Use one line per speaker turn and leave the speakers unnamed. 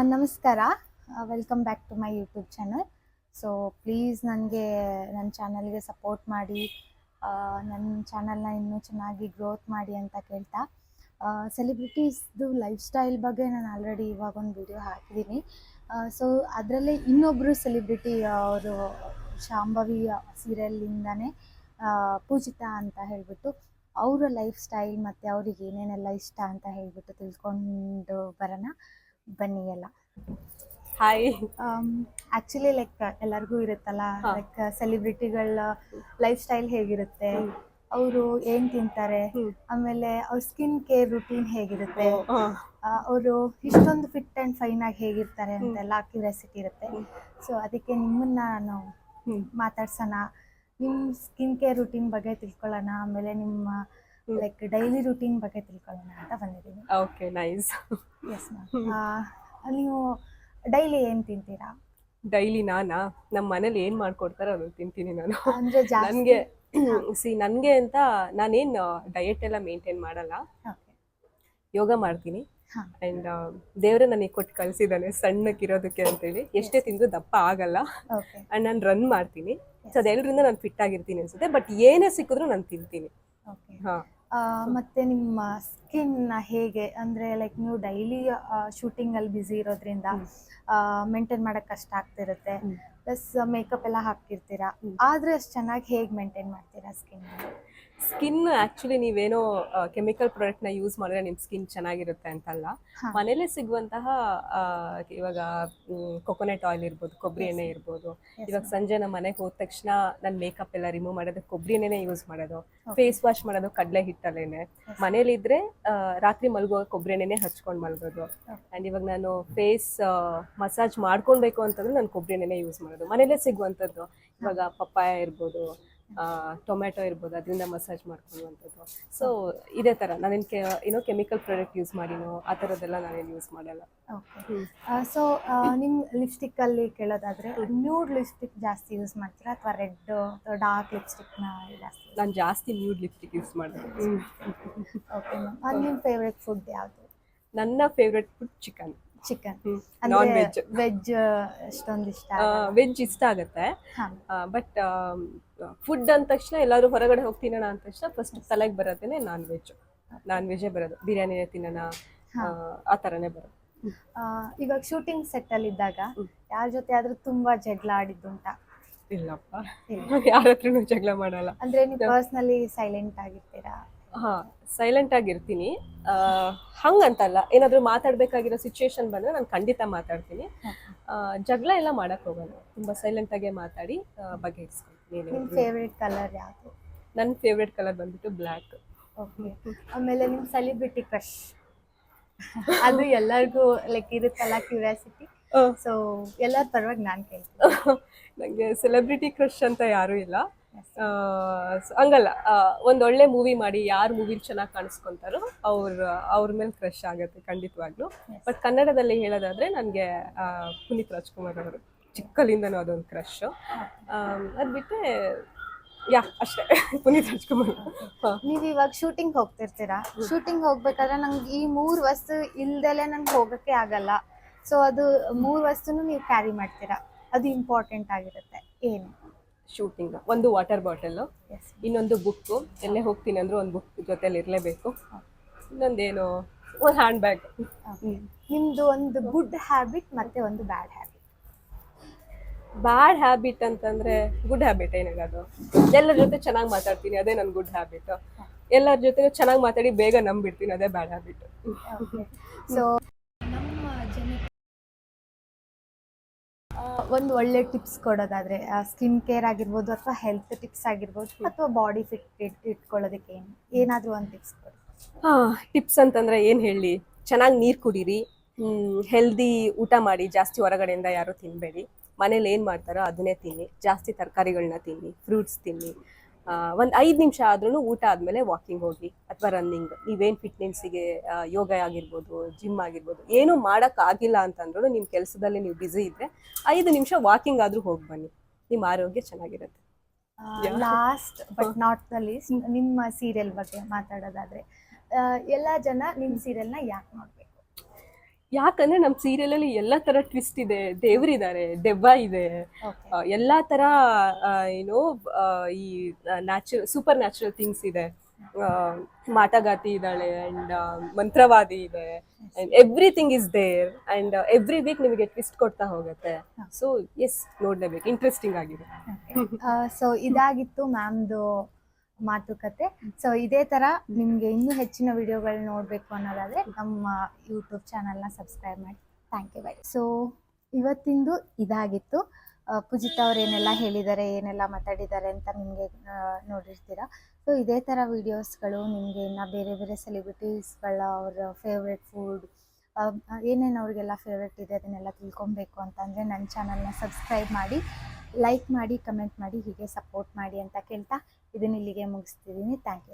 ನಮಸ್ಕಾರ. Welcome back to my YouTube channel. So please ನನಗೆ ನನ್ನ ಚಾನಲ್ಗೆ ಸಪೋರ್ಟ್ ಮಾಡಿ, ನನ್ನ ಚಾನಲ್ನ ಇನ್ನೂ ಚೆನ್ನಾಗಿ ಗ್ರೋತ್ ಮಾಡಿ ಅಂತ ಕೇಳ್ತಾ, ಸೆಲೆಬ್ರಿಟೀಸ್ದು ಲೈಫ್ ಸ್ಟೈಲ್ ಬಗ್ಗೆ ನಾನು ಆಲ್ರೆಡಿ ಇವಾಗ ಒಂದು ವಿಡಿಯೋ ಹಾಕಿದ್ದೀನಿ. ಸೊ ಅದರಲ್ಲೇ ಇನ್ನೊಬ್ಬರು ಸೆಲೆಬ್ರಿಟಿ ಅವರು ಶಾಂಭವಿ ಸೀರಿಯಲಿಂದನೇ ಪೂಜಿತಾ ಅಂತ ಹೇಳಿಬಿಟ್ಟು ಅವರ ಲೈಫ್ ಸ್ಟೈಲ್ ಮತ್ತು ಅವ್ರಿಗೆ ಏನೇನೆಲ್ಲ ಇಷ್ಟ ಅಂತ ಹೇಳಿಬಿಟ್ಟು ತಿಳ್ಕೊಂಡು ಬರೋಣ ಬನ್ನಿ ಎಲ್ಲ.
ಹಾಯ್.
ಆ್ಯಕ್ಚುಲಿ ಲೈಕ್ ಎಲ್ಲರಿಗೂ ಇರುತ್ತಲ್ಲ, ಲೈಕ್ ಸೆಲೆಬ್ರಿಟಿಗಳ ಲೈಫ್ ಸ್ಟೈಲ್ ಹೇಗಿರುತ್ತೆ, ಅವರು ಏನು ತಿಂತಾರೆ, ಆಮೇಲೆ ಅವ್ರ ಸ್ಕಿನ್ ಕೇರ್ ರುಟೀನ್ ಹೇಗಿರುತ್ತೆ, ಅವರು ಇಷ್ಟೊಂದು ಫಿಟ್ ಆ್ಯಂಡ್ ಫೈನ್ ಆಗಿ ಹೇಗಿರ್ತಾರೆ ಅಂತೆಲ್ಲ ಕ್ಯೂರಿಯಾಸಿಟಿ ಇರುತ್ತೆ. ಸೊ ಅದಕ್ಕೆ ನಿಮ್ಮನ್ನ ನಾನು ಮಾತಾಡ್ಸೋಣ, ನಿಮ್ಮ ಸ್ಕಿನ್ ಕೇರ್ ರುಟೀನ್ ಬಗ್ಗೆ ತಿಳ್ಕೊಳ್ಳೋಣ, ಆಮೇಲೆ ನಿಮ್ಮ ಲೈಕ್ ಡೈಲಿ ರುಟೀನ್ ಬಗ್ಗೆ ತಿಳ್ಕೊಳ್ಳೋಣ ಅಂತ ಬಂದಿದ್ದೀನಿ.
Okay, nice.
Yes ma'am. ನೀವು ಡೈಲಿ ಏನು ತಿಂತೀರಾ?
ಡೈಲಿ ನಮ್ಮ ಮನೇಲಿ ಏನು ಮಾಡ್ಕೊಡ್ತಾರೋ ಅದು ತಿಂತೀನಿ ನಾನು.
ಅಂದರೆ
ನನಗೆ ನನಗೆ ಅಂತ ನಾನೇನು ಡಯಟ್ ಎಲ್ಲ ಮೇಂಟೈನ್ ಮಾಡಲ್ಲ. ಯೋಗ ಮಾಡ್ತೀನಿ. ಆ್ಯಂಡ್ ದೇವರೇ ನನಗೆ ಕೊಟ್ಟು ಕಳಿಸಿದ್ದಾನೆ ಸಣ್ಣಕ್ಕಿರೋದಕ್ಕೆ ಅಂತೇಳಿ. ಎಷ್ಟೇ ತಿಂದರೂ ದಪ್ಪ ಆಗಲ್ಲ. ಆ್ಯಂಡ್ ನಾನು ರನ್ ಮಾಡ್ತೀನಿ. ಸೊ ಅದೆಲ್ಲರಿಂದ ನಾನು ಫಿಟ್ ಆಗಿರ್ತೀನಿ ಅನ್ಸುತ್ತೆ. ಬಟ್ ಏನೇ ಸಿಕ್ಕಿದ್ರು ನಾನು ತಿಂತೀನಿ. ಹಾಂ.
ಮತ್ತು ನಿಮ್ಮ ಸ್ಕಿನ್ ಹೇಗೆ ಅಂದರೆ ಲೈಕ್ ನೀವು ಡೈಲಿ ಶೂಟಿಂಗಲ್ಲಿ ಬ್ಯುಸಿ ಇರೋದ್ರಿಂದ ಮೇಂಟೈನ್ ಮಾಡೋಕ್ಕೆ ಕಷ್ಟ ಆಗ್ತಿರುತ್ತೆ, ಪ್ಲಸ್ ಮೇಕಪ್ ಎಲ್ಲ ಹಾಕ್ತಿರ್ತೀರಾ, ಆದರೆ ಅಷ್ಟು ಚೆನ್ನಾಗಿ ಹೇಗೆ ಮೇಂಟೈನ್ ಮಾಡ್ತೀರಾ
ಸ್ಕಿನ್? ಆ್ಯಕ್ಚುಲಿ ನೀವೇನೋ ಕೆಮಿಕಲ್ ಪ್ರಾಡಕ್ಟ್ನ ಯೂಸ್ ಮಾಡಿದ್ರೆ ನಿಮ್ಮ ಸ್ಕಿನ್ ಚೆನ್ನಾಗಿರುತ್ತೆ ಅಂತಲ್ಲ. ಮನೇಲೇ ಸಿಗುವಂತಹ ಇವಾಗ ಕೊಕೊನೆಟ್ ಆಯಿಲ್ ಇರ್ಬೋದು, ಕೊಬ್ಬರಿ ಎಣ್ಣೆ ಇರ್ಬೋದು. ಇವಾಗ ಸಂಜೆ ನಮ್ಮ ಮನೆಗೆ ಹೋದ ತಕ್ಷಣ ನನ್ನ ಮೇಕಪ್ ಎಲ್ಲ ರಿಮೂವ್ ಮಾಡೋದು ಕೊಬ್ಬರಿ ಎಣ್ಣೆನೇ ಯೂಸ್ ಮಾಡೋದು. ಫೇಸ್ ವಾಶ್ ಮಾಡೋದು ಕಡಲೆ ಹಿಟ್ಟಲ್ಲೇನೆ. ಮನೇಲಿದ್ರೆ ರಾತ್ರಿ ಮಲಗುವಾಗ ಕೊಬ್ಬರಿ ಎಣ್ಣೆನೇ ಹಚ್ಕೊಂಡು ಮಲಗೋದು. ಆ್ಯಂಡ್ ಇವಾಗ ನಾನು ಫೇಸ್ ಮಸಾಜ್ ಮಾಡ್ಕೊಳ್ಬೇಕು ಅಂತಂದ್ರೆ ನಾನು ಕೊಬ್ಬರಿ ಎಣ್ಣೆನೇ ಯೂಸ್ ಮಾಡೋದು. ಮನೇಲೇ ಸಿಗುವಂಥದ್ದು ಇವಾಗ ಪಪ್ಪಾಯ ಇರ್ಬೋದು, ಟೊಮೆಟೊ ಇರ್ಬೋದು, ಅದರಿಂದ ಮಸಾಜ್ ಮಾಡ್ಕೊಳ್ಳುವಂಥದ್ದು. ಸೊ ಇದೇ ಥರ ನಾನೇನು ಕೆಮಿಕಲ್ ಪ್ರಾಡಕ್ಟ್ ಯೂಸ್ ಮಾಡಿನೋ ಆ ಥರದ್ದೆಲ್ಲ ನಾನೇನು ಯೂಸ್ ಮಾಡಲ್ಲ.
ಓಕೆ. ಸೊ ನಿಮ್ಮ ಲಿಪ್ಸ್ಟಿಕ್ಕಲ್ಲಿ ಕೇಳೋದಾದರೆ ನ್ಯೂಡ್ ಲಿಪ್ಸ್ಟಿಕ್ ಜಾಸ್ತಿ ಯೂಸ್ ಮಾಡ್ತೀರಾ ಅಥವಾ ರೆಡ್ ಡಾರ್ಕ್ ಲಿಪ್ಸ್ಟಿಕ್ನ ಜಾಸ್ತಿ?
ನಾನು ಜಾಸ್ತಿ ನ್ಯೂಡ್ ಲಿಪ್ಸ್ಟಿಕ್ ಯೂಸ್ ಮಾಡೋದು.
Okay ma'am. ನಿಮ್ಮ ಫೇವ್ರೆಟ್ ಫುಡ್ ಯಾವುದು?
ನನ್ನ favourite food chicken.
Non veg. Veg ಅಷ್ಟೊಂದು ಇಷ್ಟ?
ವೆಜ್ ಇಷ್ಟ ಆಗುತ್ತೆ. ಬಟ್ ಫುಡ್ ಅಂದ ತಕ್ಷಣ ಎಲ್ಲಾದ್ರೂ ಹೊರಗಡೆ ಹೋಗ್ತೀನಣ ಅಂದ ತಕ್ಷಣ ಫಸ್ಟ್ ತಲೆಗೆ ಬರೋದೇನೆ ನಾನ್ ವೆಜ್ಜೇ ಬರೋದು. ಬಿರಿಯಾನಿನೇ ತಿನ್ನೋಣ ಆ ಥರನೇ ಬರೋದು.
ಇವಾಗ ಶೂಟಿಂಗ್ ಸೆಟ್ಟಲ್ಲಿ ಇದ್ದಾಗ ಯಾರ ಜೊತೆ ಆದ್ರೂ ತುಂಬಾ ಜಗಳ ಆಡಿದ್ದುಂಟಾ?
ಇಲ್ಲಪ್ಪ, ಯಾರ ಹತ್ರನೂ ಜಗಳ ಮಾಡಲ್ಲ.
ಅಂದ್ರೆ ನೀವು ಪರ್ಸ್ನಲಿ ಸೈಲೆಂಟ್ ಆಗಿರ್ತೀರಾ?
ಸೈಲೆಂಟ್ ಆಗಿರ್ತೀನಿ. ಹಂಗಂತಲ್ಲ, ಏನಾದರೂ ಮಾತಾಡಬೇಕಾಗಿರೋ ಸಿಚುವೇಶನ್ ಬಂದರೆ ನಾನು ಖಂಡಿತ ಮಾತಾಡ್ತೀನಿ. ಜಗಳ ಎಲ್ಲ ಮಾಡೋಕ್ಕೆ ಹೋಗಲ್ಲ, ತುಂಬ ಸೈಲೆಂಟಾಗೇ ಮಾತಾಡಿ ಬಗೆಹರಿಸ್ಕೊಳ್ತೀನಿ.
ನಿಮ್ಮ ಫೇವ್ರೆಟ್ ಕಲರ್ ಯಾವುದು?
ನನ್ನ ಫೇವ್ರೆಟ್ ಕಲರ್ ಬಂದ್ಬಿಟ್ಟು ಬ್ಲ್ಯಾಕ್.
ಓಕೆ. ಆಮೇಲೆ ನಿಮ್ಮ ಸೆಲೆಬ್ರಿಟಿ ಕ್ರಶ್? ಅದು ಎಲ್ಲರಿಗೂ ಲೈಕ್ ಇರುತ್ತಲ್ಲ ಕ್ಯೂರಿಯಾಸಿಟಿ. ಸೊ ಎಲ್ಲರ ಪರವಾಗಿ ನಾನು ಕೇಳ್ತೀನಿ.
ನನಗೆ ಸೆಲೆಬ್ರಿಟಿ ಕ್ರಶ್ ಅಂತ ಯಾರೂ ಇಲ್ಲ. ಹಂಗಲ್ಲ, ಒಂದೊಳ್ಳೆ ಮೂವಿ ಮಾಡಿ ಯಾರು ಮೂವಿಲಿ ಚೆನ್ನಾಗಿ ಕಾಣಿಸ್ಕೊಂತಾರೋ ಅವ್ರ ಮೇಲೆ ಕ್ರಶ್ ಆಗುತ್ತೆ ಖಂಡಿತವಾಗ್ಲೂ. ಬಟ್ ಕನ್ನಡದಲ್ಲಿ ಹೇಳೋದಾದ್ರೆ ನನಗೆ ಪುನೀತ್ ರಾಜ್ಕುಮಾರ್ ಅವರು ಚಿಕ್ಕಲಿಂದನೂ ಅದೊಂದು ಕ್ರಶ್. ಅದು ಬಿಟ್ಟರೆ ಅಷ್ಟೇ, ಪುನೀತ್ ರಾಜ್ಕುಮಾರ್.
ನೀವು ಇವಾಗ ಶೂಟಿಂಗ್ ಹೋಗ್ತಿರ್ತೀರಾ, ಶೂಟಿಂಗ್ ಹೋಗ್ಬೇಕಾದ್ರೆ ನಂಗೆ ಈ 3 ವಸ್ತು ಇಲ್ದಲೆ ನಂಗೆ ಹೋಗೋಕ್ಕೆ ಆಗಲ್ಲ, ಸೊ ಅದು 3 ವಸ್ತುನು ನೀವು ಕ್ಯಾರಿ ಮಾಡ್ತೀರಾ, ಅದು ಇಂಪಾರ್ಟೆಂಟ್ ಆಗಿರುತ್ತೆ. ಏನು?
ಶೂಟಿಂಗ್ ಒಂದು ವಾಟರ್ ಬಾಟಲ್, ಇನ್ನೊಂದು ಬುಕ್ಕು, ಎಲ್ಲೇ ಹೋಗ್ತೀನಿ ಅಂದ್ರೆ ಒಂದು ಬುಕ್ ಜೊತೆಲಿ ಇರಲೇಬೇಕು. ಇನ್ನೊಂದೇನು, ಒಂದು ಹ್ಯಾಂಡ್ ಬ್ಯಾಗ್.
ನಿಮ್ದು ಒಂದು ಗುಡ್ ಹ್ಯಾಬಿಟ್ ಮತ್ತೆ ಒಂದು ಬ್ಯಾಡ್ ಹ್ಯಾಬಿಟ್?
ಬ್ಯಾಡ್ ಹ್ಯಾಬಿಟ್ ಅಂತಂದ್ರೆ ಗುಡ್ ಹ್ಯಾಬಿಟ್ ಏನಿಲ್ಲ, ಅದು ಎಲ್ಲರ ಜೊತೆ ಚೆನ್ನಾಗಿ ಮಾತಾಡ್ತೀನಿ, ಅದೇ ನನ್ನ ಗುಡ್ ಹ್ಯಾಬಿಟ್. ಎಲ್ಲರ ಜೊತೆ ಚೆನ್ನಾಗಿ ಮಾತಾಡಿ ಬೇಗ ನಂಬಿಡ್ತೀನಿ, ಅದೇ ಬ್ಯಾಡ್ ಹ್ಯಾಬಿಟ್.
ಸೊ ಒಂದು ಒಳ್ಳೆ ಟಿಪ್ಸ್ ಕೊಡೋದಾದ್ರೆ, ಸ್ಕಿನ್ ಕೇರ್ ಆಗಿರ್ಬೋದು ಅಥವಾ ಹೆಲ್ತ್ ಟಿಪ್ಸ್ ಆಗಿರ್ಬೋದು ಅಥವಾ ಬಾಡಿ ಫಿಟ್ ಇಟ್ಕೊಳ್ಳೋದಕ್ಕೆ ಏನಾದರೂ ಒಂದು ಟಿಪ್ಸ್ ಕೊಡಿ.
ಟಿಪ್ಸ್ ಅಂತಂದ್ರೆ ಏನು ಹೇಳಿ, ಚೆನ್ನಾಗಿ ನೀರು ಕುಡೀರಿ, ಹೆಲ್ದಿ ಊಟ ಮಾಡಿ, ಜಾಸ್ತಿ ಹೊರಗಡೆಯಿಂದ ಯಾರು ತಿನ್ನಬೇಡಿ, ಮನೇಲಿ ಏನು ಮಾಡ್ತಾರೋ ಅದನ್ನೇ ತಿನ್ನಿ, ಜಾಸ್ತಿ ತರಕಾರಿಗಳನ್ನ ತಿನ್ನಿ, ಫ್ರೂಟ್ಸ್ ತಿನ್ನಿ. ಒಂದು 5 ನಿಮಿಷ ಆದ್ರೂ ಊಟ ಆದಮೇಲೆ ವಾಕಿಂಗ್ ಹೋಗಿ ಅಥವಾ ರನ್ನಿಂಗ್. ನೀವೇನು ಫಿಟ್ನೆಸ್ಸಿಗೆ ಯೋಗ ಆಗಿರ್ಬೋದು, ಜಿಮ್ ಆಗಿರ್ಬೋದು, ಏನೂ ಮಾಡೋಕ್ಕಾಗಿಲ್ಲ ಅಂತಂದ್ರೂ ನಿಮ್ಮ ಕೆಲಸದಲ್ಲಿ ನೀವು ಬ್ಯುಸಿ ಇದ್ದರೆ 5 ನಿಮಿಷ ವಾಕಿಂಗ್ ಆದರೂ ಹೋಗಿ ಬನ್ನಿ, ನಿಮ್ಮ ಆರೋಗ್ಯ ಚೆನ್ನಾಗಿರುತ್ತೆ.
Last but not the least, ನಿಮ್ಮ ಸೀರಿಯಲ್ ಬಗ್ಗೆ ಮಾತಾಡೋದಾದರೆ ಎಲ್ಲ ಜನ ನಿಮ್ಮ ಸೀರಿಯಲ್ನ ಯಾಕೆ ನೋಡಬೇಕು?
ಯಾಕಂದ್ರೆ ನಮ್ಮ ಸೀರಿಯಲ್ ಅಲ್ಲಿ ಎಲ್ಲಾ ತರ ಟ್ವಿಸ್ಟ್ ಇದೆ, ದೇವ್ರಿದ್ದಾರೆ, ದೆವ್ವ ಇದೆ,
ಓಕೆ
ಎಲ್ಲಾ ತರ ಏನು ಈ ಸೂಪರ್ ನ್ಯಾಚುರಲ್ ಥಿಂಗ್ಸ್ ಇದೆ. ಆ, ಮಾಟಗಾತಿ ಇದ್ದಾಳೆ ಅಂಡ್ ಮಂತ್ರವಾದಿ ಇದೆ and everything is there and every week ನಿಮಗೆ ಟ್ವಿಸ್ಟ್ ಕೊಡ್ತಾ ಹೋಗುತ್ತೆ. ಸೊ ಎಸ್, ನೋಡ್ಲೇಬೇಕು, ಇಂಟ್ರೆಸ್ಟಿಂಗ್ ಆಗಿದೆ.
ಸೊ ಇದಾಗಿತ್ತು ಮ್ಯಾಮ್ದು ಮಾತುಕತೆ. ಸೊ ಇದೇ ಥರ ನಿಮಗೆ ಇನ್ನೂ ಹೆಚ್ಚಿನ ವಿಡಿಯೋಗಳು ನೋಡಬೇಕು ಅನ್ನೋದಾದರೆ ನಮ್ಮ ಯೂಟ್ಯೂಬ್ ಚಾನಲ್ನ ಸಬ್ಸ್ಕ್ರೈಬ್ ಮಾಡಿ. Thank you bye. ಸೊ ಇವತ್ತಿಂದು ಇದಾಗಿತ್ತು. ಪೂಜಿತಾ ಅವ್ರು ಏನೆಲ್ಲ ಹೇಳಿದ್ದಾರೆ, ಏನೆಲ್ಲ ಮಾತಾಡಿದ್ದಾರೆ ಅಂತ ನಿಮಗೆ ನೋಡಿರ್ತೀರ. ಸೊ ಇದೇ ಥರ ವೀಡಿಯೋಸ್ಗಳು ನಿಮಗೆ ಇನ್ನು ಬೇರೆ ಬೇರೆ ಸೆಲೆಬ್ರಿಟೀಸ್ಗಳ ಅವ್ರ ಫೇವ್ರೆಟ್ ಫುಡ್ ಏನೇನು ಅವ್ರಿಗೆಲ್ಲ ಫೇವ್ರೆಟ್ ಇದೆ ಅದನ್ನೆಲ್ಲ ತಿಳ್ಕೊಬೇಕು ಅಂತಂದರೆ ನನ್ನ ಚಾನಲ್ನ ಸಬ್ಸ್ಕ್ರೈಬ್ ಮಾಡಿ, ಲೈಕ್ ಮಾಡಿ, ಕಮೆಂಟ್ ಮಾಡಿ, ಹೀಗೆ ಸಪೋರ್ಟ್ ಮಾಡಿ ಅಂತ ಕೇಳ್ತಾ ಇದನ್ನ ಇಲ್ಲಿಗೆ ಮುಗಿಸ್ತಿದ್ದೀನಿ. Thank you.